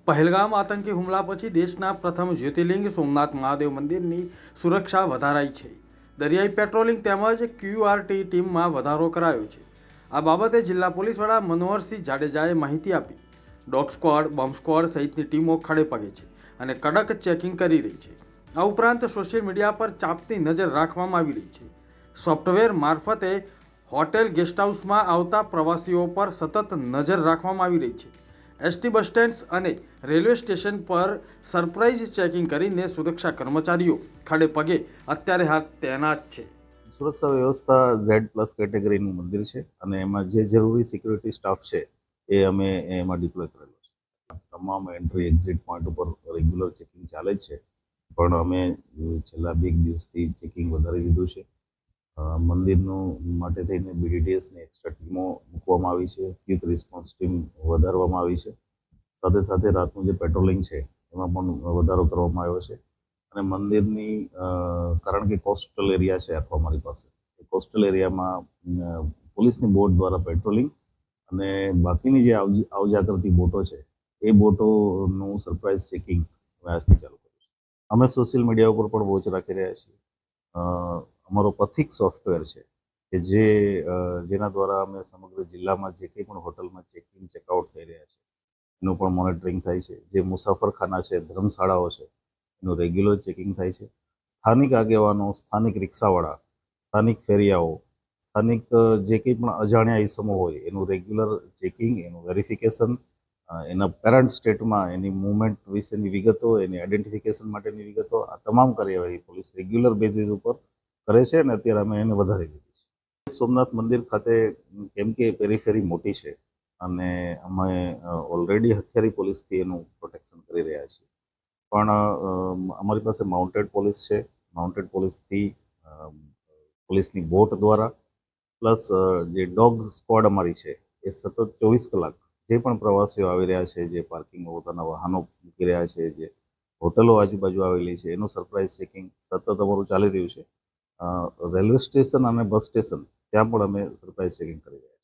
પહેલગામ આતંકી હુમલા પછી દેશના પ્રથમ જ્યોતિર્લિંગ સોમનાથ મહાદેવ મંદિરની સુરક્ષા વધારાઈ છે. દરિયાઈ પેટ્રોલિંગ તેમજ ક્યુઆરટી ટીમમાં વધારો કરાયો છે. આ બાબતે જિલ્લા પોલીસ વડા મનોહરસિંહ જાડેજાએ માહિતી આપી. ડોગ સ્ક્વોડ, બોમ્બ સ્ક્વોડ સહિતની ટીમો ખડે પગે છે અને કડક ચેકિંગ કરી રહી છે. આ ઉપરાંત સોશિયલ મીડિયા પર ચાંપતી નજર રાખવામાં આવી રહી છે. સોફ્ટવેર મારફતે હોટેલ ગેસ્ટ હાઉસમાં આવતા પ્રવાસીઓ પર સતત નજર રાખવામાં આવી રહી છે. એસટી બસ સ્ટેન્ડ અને રેલવે સ્ટેશન પર સરપ્રાઇઝ ચેકિંગ કરીને સુરક્ષા કર્મચારીઓ ખડે પગે અત્યારે હાલ તૈનાત છે. સુરક્ષા વ્યવસ્થા Z+ કેટેગરીનું મંદિર છે અને એમાં જે જરૂરી સિક્યુરિટી સ્ટાફ છે એ અમે એમાં ડિપ્લોય કરેલો છે. તમામ એન્ટ્રી એક્ઝિટ પોઈન્ટ ઉપર રેગ્યુલર ચેકિંગ ચાલે જ છે, પણ અમે છેલ્લા 2 દિવસથી ચેકિંગ વધારી દીધું છે. મંદિરનું માટે થઈને BDTSની એક્સ્ટ્રા ટીમો મૂકવામાં આવી છે, ક્વિક રિસ્પોન્સ ટીમ વધારવામાં આવી છે. સાથે સાથે રાતનું જે પેટ્રોલિંગ છે એમાં પણ વધારો કરવામાં આવ્યો છે. અને મંદિરની કારણ કે કોસ્ટલ એરિયા છે આખો અમારી પાસે, એ કોસ્ટલ એરિયામાં પોલીસની બોટ દ્વારા પેટ્રોલિંગ અને બાકીની જે આવજા કરતી બોટો છે એ બોટોનું સરપ્રાઇઝ ચેકિંગ આજથી ચાલુ કર્યું છે. અમે સોશિયલ મીડિયા ઉપર પણ વોચ રાખી રહ્યા છીએ. અમારો પથિક સોફ્ટવેર છે કે જેના દ્વારા અમે સમગ્ર જિલ્લામાં જે કંઈ પણ હોટલમાં ચેકિંગ ચેકઆઉટ થઈ રહ્યા છે એનું પણ મોનિટરિંગ થાય છે. જે મુસાફરખાના છે, ધર્મશાળાઓ છે, એનું રેગ્યુલર ચેકિંગ થાય છે. સ્થાનિક આગેવાનો, સ્થાનિક રિક્ષાવાળા, સ્થાનિક ફેરિયાઓ, સ્થાનિક જે કંઈ પણ અજાણ્યા ઇસમો હોય એનું રેગ્યુલર ચેકિંગ, એનું વેરિફિકેશન, એના પેરેન્ટ સ્ટેટમાં એની મૂવમેન્ટ વિશેની વિગતો, એની આઈડેન્ટિફિકેશન માટેની વિગતો, આ તમામ કાર્યવાહી પોલીસ રેગ્યુલર બેઝિસ ઉપર કરે છે અને અત્યારે અમે એને વધારી દીધી છે. સોમનાથ મંદિર ખાતે કેમ કે પેરીફેરી મોટી છે અને અમે ઓલરેડી હથિયારી પોલીસથી એનું પ્રોટેક્શન કરી રહ્યા છીએ, પણ અમારી પાસે માઉન્ટેડ પોલીસ છે. માઉન્ટેડ પોલીસથી પોલીસની બોટ દ્વારા પ્લસ જે ડોગ સ્ક્વોડ અમારી છે એ સતત 24 કલાક જે પણ પ્રવાસીઓ આવી રહ્યા છે, જે પાર્કિંગમાં પોતાના વાહનો મૂકી રહ્યા છે, જે હોટલો આજુબાજુ આવેલી છે, એનું સરપ્રાઇઝ ચેકિંગ સતત અમારું ચાલી રહ્યું છે. રેલવે સ્ટેશન અને બસ સ્ટેશન ત્યાં પણ અમે સરપ્રાઇઝ ચેકિંગ કરી રહ્યા છીએ.